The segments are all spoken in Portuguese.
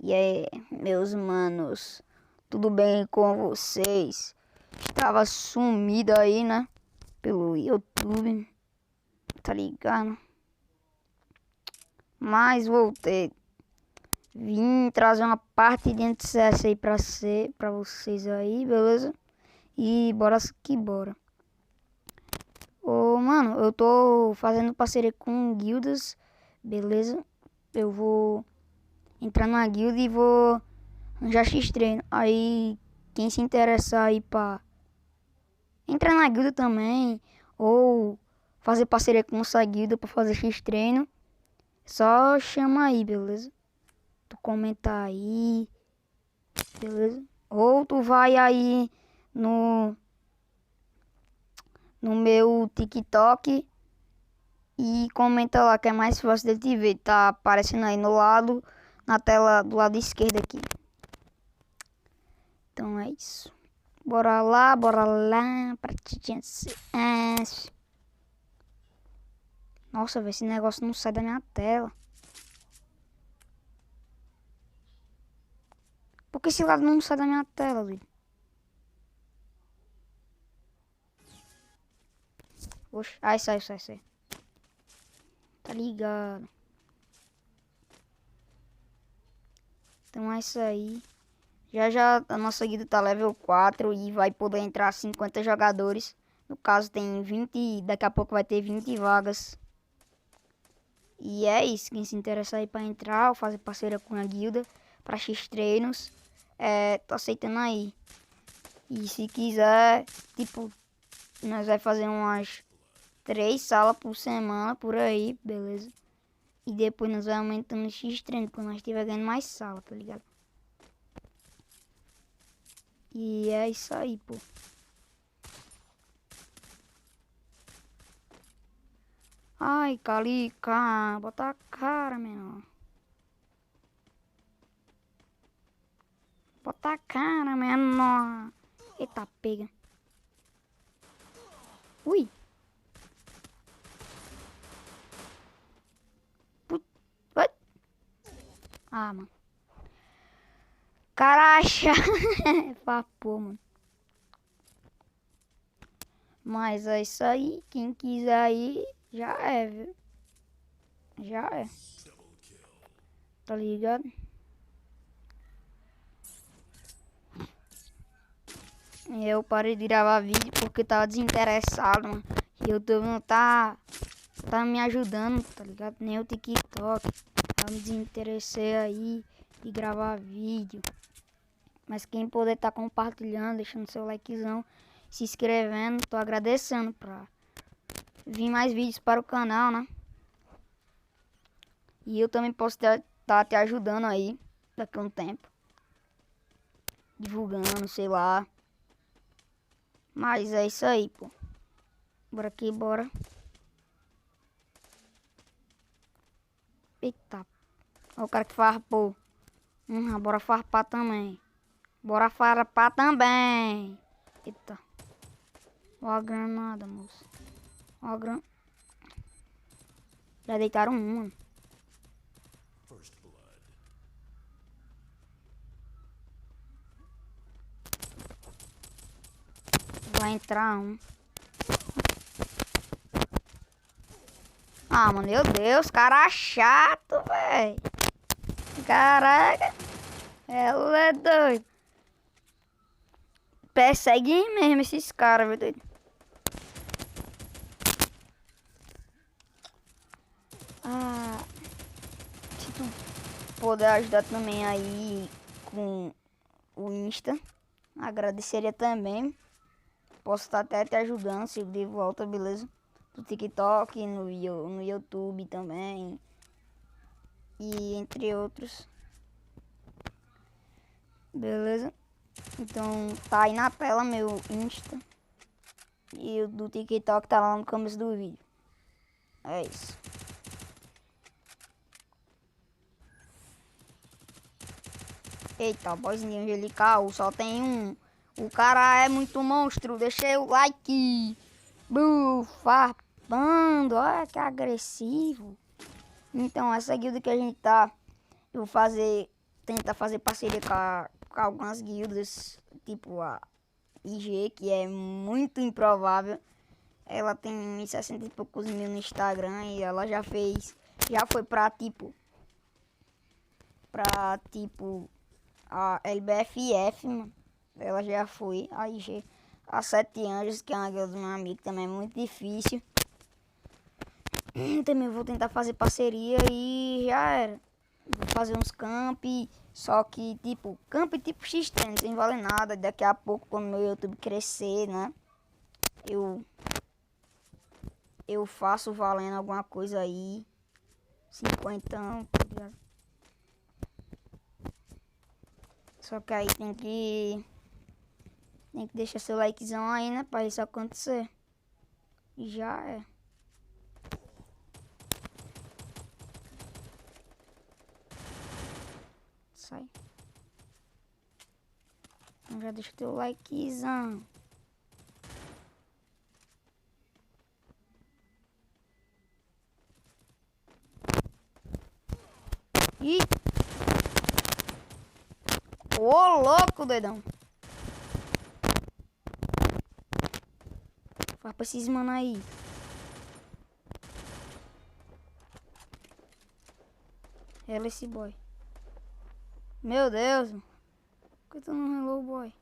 E aí, meus manos, tudo bem com vocês? Estava sumido aí, né? Pelo YouTube, tá ligado? Mas voltei. Vim trazer uma parte dentro do CS aí pra vocês aí, beleza? E bora que bora. Ô, mano, eu tô fazendo parceria com guildas, beleza? Eu vou entrar na guilda e vou já X-treino. Aí, quem se interessar aí pra entrar na guilda também, ou fazer parceria com essa guilda pra fazer X-treino, só chama aí, beleza? Tu comenta aí, beleza? Ou tu vai aí no meu TikTok e comenta lá, que é mais fácil de te ver. Tá aparecendo aí no lado, na tela do lado esquerdo aqui. Então é isso. Bora lá pra titinha. Nossa, velho, esse negócio não sai da minha tela. Por que esse lado não sai da minha tela, velho? Oxe, aí sai. Tá ligado. Então é isso aí. Já a nossa guilda tá level 4 e vai poder entrar 50 jogadores. No caso tem 20, daqui a pouco vai ter 20 vagas. E é isso, quem se interessa aí pra entrar ou fazer parceria com a guilda pra X-treinos, tô aceitando aí. E se quiser, tipo, nós vai fazer umas 3 salas por semana, por aí, beleza? E depois nós vamos aumentando o X-treino quando nós estiver ganhando mais sala, tá ligado? E é isso aí, pô. Ai, Calica, bota a cara, menor. Bota a cara, menor. Eita, pega. Ui. Ui. Ah, mano. Caraca. Papo, mano. Mas é isso aí. Quem quiser aí, já é, viu? Já é. Tá ligado? Eu parei de gravar vídeo porque tava desinteressado, mano. E o YouTube não tá me ajudando, tá ligado? Nem o TikTok. Eu me desinteressei aí de gravar vídeo. Mas quem puder tá compartilhando, deixando seu likezão, se inscrevendo, tô agradecendo pra vir mais vídeos para o canal, né? E eu também posso tá te ajudando aí daqui a um tempo. Divulgando, sei lá. Mas é isso aí, pô. Bora aqui, bora. Eita. Olha o cara que farpou. Bora farpar também. Bora farpar também. Eita. Ó a granada, moço. Ó a granada. Já deitaram um, mano. Vai entrar um. Ah, mano, meu Deus, cara chato, velho. Caraca. Ela é doido. Persegue mesmo esses caras, velho, doido. Ah, se tu puder ajudar também aí com o Insta, agradeceria também. Posso estar até te ajudando, se de volta, beleza? No TikTok, no YouTube também. E entre outros. Beleza? Então tá aí na tela meu Insta. E o do TikTok tá lá no começo do vídeo. É isso. Eita, boizinho angelical, só tem um. O cara é muito monstro, deixei o like. Farpando, olha que agressivo. Então, essa guilda que a gente tá, eu vou fazer tentar fazer parceria com algumas guildas, tipo a IG, que é muito improvável. Ela tem 60 e poucos mil no Instagram e ela já foi pra tipo a LBFF, mano. Ela já foi, a IG, a Sete Anjos, que é uma guilda do meu amigo, também é muito difícil. Também vou tentar fazer parceria e já era. Vou fazer uns camp, só que tipo, camp tipo X-Trend, sem valer nada. Daqui a pouco, quando meu YouTube crescer, né? Eu faço valendo alguma coisa aí. 50, tá ligado? Só que aí tem que deixar seu likezão aí, né? Pra isso acontecer. E já é. Sai. Então já deixa teu likezão. Ih! Ô, louco, doidão. Vai pra esses mano aí. Ela esse boy. Meu Deus. Por que tu não relou o boy?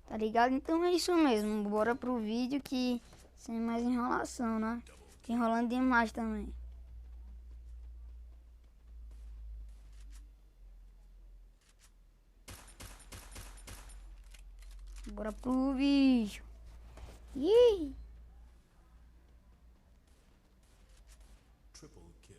Tá ligado? Então é isso mesmo. Bora pro vídeo que sem mais enrolação, né? Tô enrolando demais também. Bora pro vídeo. Ih! Triple kill.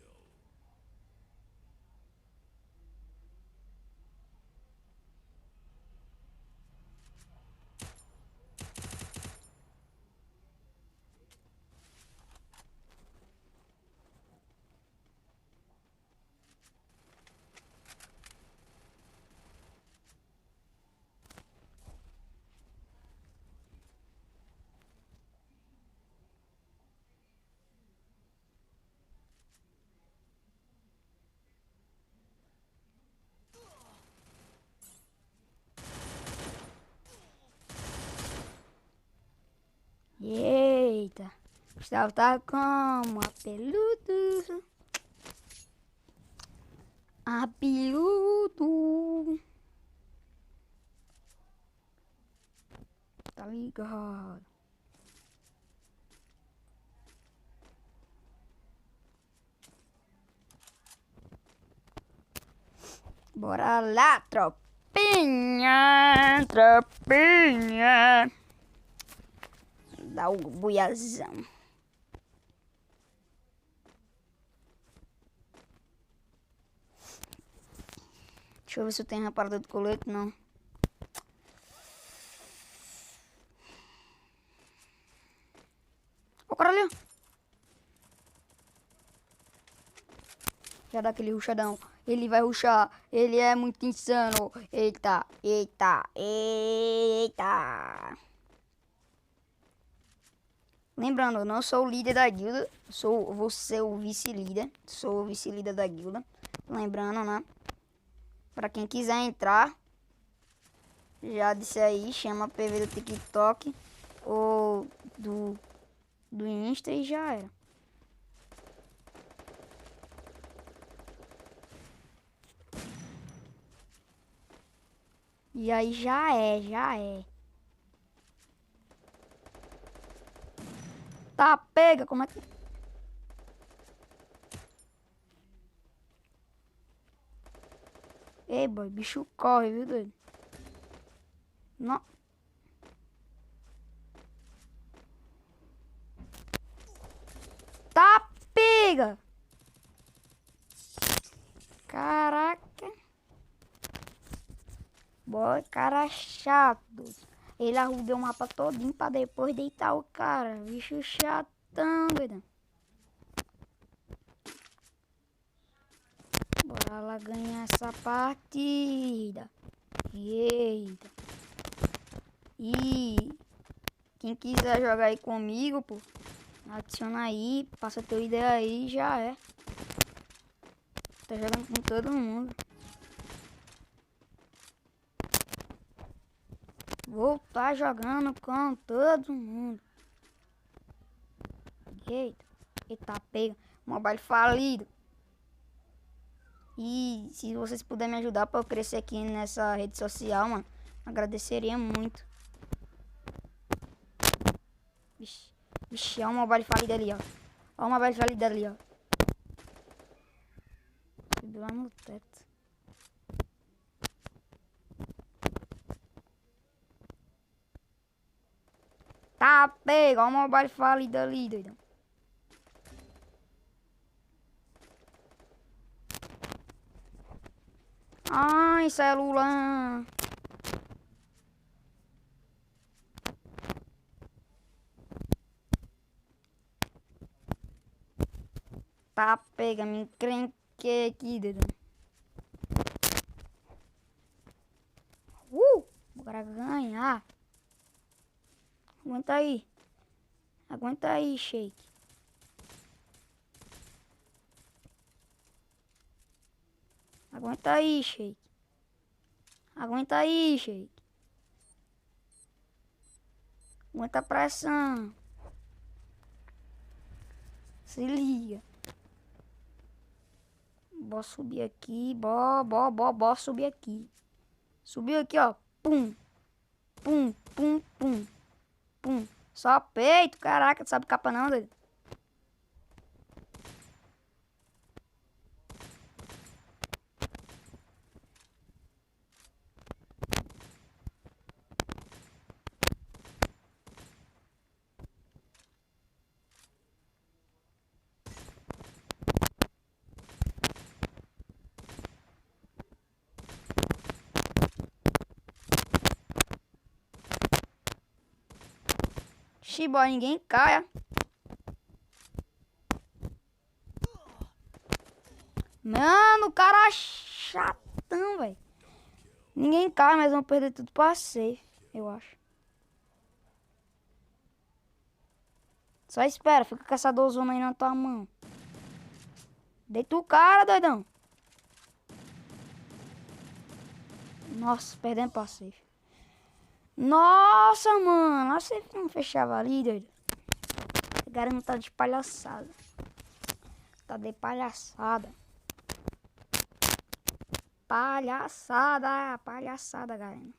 Eita! Gustavo tá como? Apeludo. Apeludo. Tá ligado? Bora lá, tropinha, tropinha. Dá o buiazão. Deixa eu ver se eu tenho a parada do colete, não. Ó o cara ali, ó. Já dá aquele ruchadão. Ele vai ruxar. Ele é muito insano. Eita, eita, eita. Lembrando, eu não sou o líder da guilda. Vou ser o vice-líder. Sou o vice-líder da guilda. Lembrando, né? Pra quem quiser entrar. Já disse aí. Chama PV do TikTok. Ou do Insta e já era. E aí já é. Tá, pega, como é que... Ei, boy, bicho corre, viu, doido? Não. Tá, pega! Caraca. Boy, cara chato. Ele arrumou o mapa todinho pra depois deitar o cara. Bicho chatão, doido. Bora lá ganhar essa essa partida. Eita. E quem quiser jogar aí comigo, pô, adiciona aí, passa teu ID aí, já é. Tá jogando com todo mundo. Vou tá jogando com todo mundo. Eita, eita, pega. Mobile falido. E se vocês puderem me ajudar pra eu crescer aqui nessa rede social, mano, agradeceria muito. Vixe, olha o mobile falido ali, ó. Olha o mobile falido ali, ó. Subiu lá no teto. Tá pega, olha o mobile falido ali, doidão. Ai, celular. Tá pega, me encrenquei aqui, doidão. Bora ganhar. Aguenta aí. Aguenta aí, Shake. Aguenta aí, Shake. Aguenta aí, Shake. Aguenta a pressão. Se liga. Bora subir aqui. Bora subir aqui. Subiu aqui, ó. Pum. Pum, pum, pum. Pum. Só peito, caraca. Tu sabe capa não, doido? Xibó, ninguém caia. Mano, o cara é chatão, velho. Ninguém cai, mas vão perder tudo pra safe, eu acho. Só espera, fica caçadorzona aí na tua mão. Deita o cara, doidão. Nossa, perdendo pra safe. Nossa, mano, a safe não fechava ali, doido. O cara não tá de palhaçada. Tá de palhaçada. Palhaçada, galera.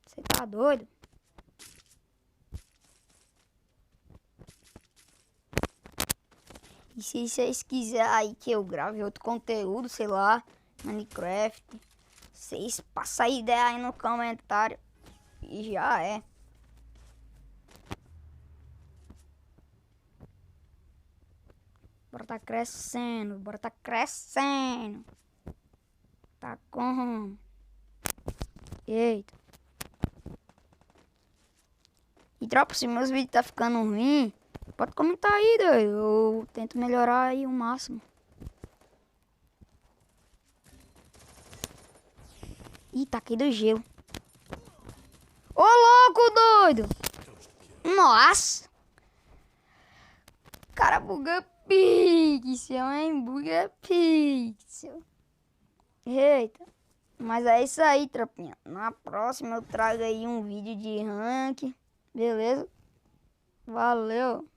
Você tá doido? E se vocês quiserem aí que eu grave outro conteúdo, sei lá, Minecraft, vocês passam a ideia aí no comentário e já é. Bora tá crescendo, bora tá crescendo. Tá com... Eita. E tropa, se meus vídeos tá ficando ruim, pode comentar aí, doido. Eu tento melhorar aí o máximo. Ih, tá aqui do gelo. Ô, louco, doido! Nossa! Cara, buga pixel, hein? Buga pixel. Eita. Mas é isso aí, tropinha. Na próxima eu trago aí um vídeo de rank. Beleza? Valeu!